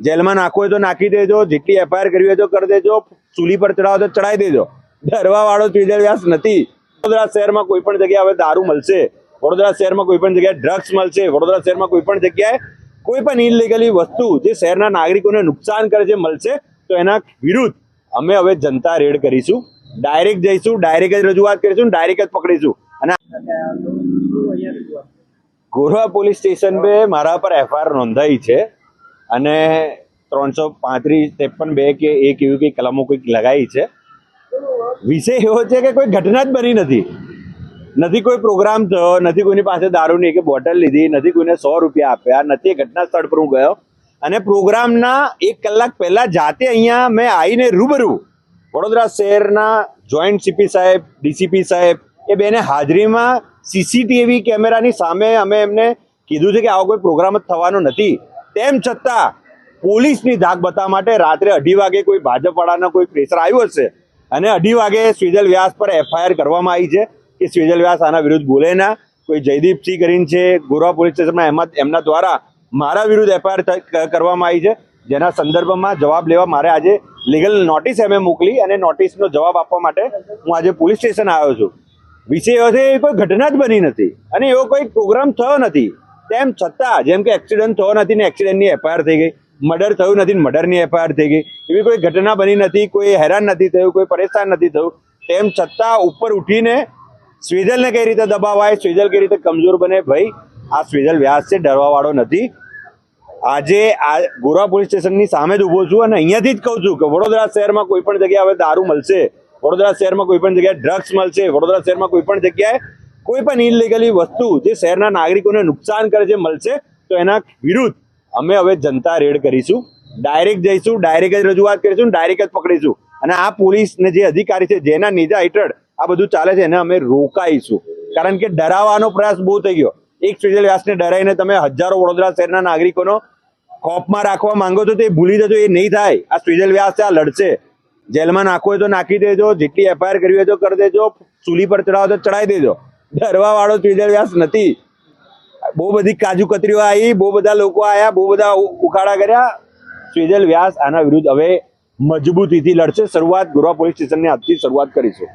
જેલમાં નાખવું હોય તો નાખી દેજો, જેટલી એફઆઈઆર કરવી હોય તો કરી દેજો, ચૂલી પર ચડાવો તો ચડાવી દેજો. ડરવા વાળો સ્વિજલ વ્યાસ નથી. વડોદરા શહેરમાં કોઈ પણ જગ્યાએ હવે દારૂ મળશે, વડોદરા શહેરમાં કોઈ પણ જગ્યાએ ડ્રગ્સ મળશે, વડોદરા શહેરમાં કોઈ પણ જગ્યાએ કોઈ પણ ઇલીગલી વસ્તુ જે શહેરના નાગરિકોને નુકસાન કરે છે મળશે તો એના વિરુદ્ધ અમે હવે જનતા રેડ કરીશું. ડાયરેક્ટ જઈશું, ડાયરેક્ટ જ રજૂઆત કરીશું, ડાયરેક્ટ જ પકડીશું. અને ગોરવા પોલીસ સ્ટેશન पे મારા પર એફઆઈઆર નોંધાઈ છે અને 335-53 કે એક એવી કઈ કલમો કંઈક લગાવી છે. વિષય એવો છે કે કોઈ ઘટના જ બની નથી કોઈ પ્રોગ્રામ થયો નથી, કોઈની પાસે દારૂની એક બોટલ લીધી નથી, કોઈને 100 રૂપિયા આપ્યા નથી. ઘટના સ્થળ પર હું ગયો અને પ્રોગ્રામના 1 કલાક પહેલા જાતે અહીંયા મેં આવીને રૂબરૂ વડોદરા શહેરના જોઈન્ટ સીપી સાહેબ, ડીસીપી સાહેબ એ બેને હાજરીમાં સીસીટીવી કેમેરાની સામે અમે એમને કીધું છે કે આવો કોઈ પ્રોગ્રામ જ થવાનો નથી. તેમ છતાં પોલીસની ધાક બતાવવા માટે રાત્રે 2:30 વાગે કોઈ ભાજપવાળાનો કોઈ પ્રેશર આવ્યું હશે અને 2:30 વાગે સ્વિજલ વ્યાસ પર એફઆઈઆર કરવામાં આવી છે કે સ્વિજલ વ્યાસ આના વિરુદ્ધ બોલે ના. કોઈ જયદીપસિંહ કરીને છે ગોરવા પોલીસ સ્ટેશનમાં, એમના દ્વારા મારા વિરુદ્ધ એફઆઈઆર કરવામાં આવી છે, જેના સંદર્ભમાં જવાબ લેવા મારે આજે લીગલ નોટિસ એમ મોકલી અને નોટિસનો જવાબ આપવા માટે હું આજે પોલીસ સ્ટેશન આવ્યો છું. વિષય એવો છે એ કોઈ ઘટના જ બની નથી અને એવો કોઈ પ્રોગ્રામ થયો નથી. તેમ છતાં જેમ કે એક્સિડન્ટ થયો નથી ને એક્સિડન્ટની એફઆઈઆર થઈ ગઈ, મર્ડર થયું નથી ને મર્ડરની એફઆઈઆર થઈ ગઈ, એવી કોઈ ઘટના બની નથી, કોઈ હેરાન નથી થયું, કોઈ પરેશાન નથી થયું. તેમ છતાં ઉપર ઉઠીને સ્વિજલને કઈ રીતે દબાવાય, સ્વિજલ કઈ રીતે કમજોર બને. ભાઈ આ સ્વિજલ વ્યાસ છે, ડરવાવાળો નથી. આજે આ ગોરવા પોલીસ સ્ટેશનની સામે જ ઊભો છું અને અહીંયાથી જ કહું છું કે વડોદરા શહેરમાં કોઈ પણ જગ્યાએ હવે દારૂ મળશે, વડોદરા શહેરમાં કોઈ પણ જગ્યાએ ડ્રગ્સ મળશે, વડોદરા શહેરમાં કોઈ પણ જગ્યાએ કોઈ પણ ઇલીગલી વસ્તુ જે શહેરના નાગરિકોને નુકસાન કરે છે મળશે તો એના વિરુદ્ધ અમે હવે જનતા રેડ કરીશું. ડાયરેક્ટ જઈશું, ડાયરેક્ટ જ રજૂઆત કરીશું, ડાયરેક્ટ જ પકડીશું. અને આ પોલીસને જે અધિકારી છે જેના નેજા હેઠળ આ બધું ચાલે છે એને અમે રોકાઈશું. કારણ કે ડરાવવાનો પ્રયાસ બહુ થઈ ગયો. એક સ્વિજલ વ્યાસને ડરાઈને તમે હજારો વડોદરા શહેરના નાગરિકોનો ખોફમાં રાખવા માંગો છો તો એ ભૂલી જજો, એ નહીં થાય. આ સ્વિજલ વ્યાસ આ લડશે. જેલમાં નાખવું હોય તો નાખી દેજો, જેટલી એફઆઈઆર કરવી હોય તો કરી દેજો, ચૂલી પર ચડાવો તો ચડાવી દેજો. ડરવા વાળો સ્વિજલ વ્યાસ નથી. બહુ બધી કાજુ કતરીઓ આવી, બહુ બધા લોકો આવ્યા, બહુ બધા ઉખાડા કર્યા. સ્વિજલ વ્યાસ આના વિરુદ્ધ હવે મજબૂતીથી લડશે. શરૂઆત ગોરવા પોલીસ સ્ટેશનની આજથી શરૂઆત કરીશું.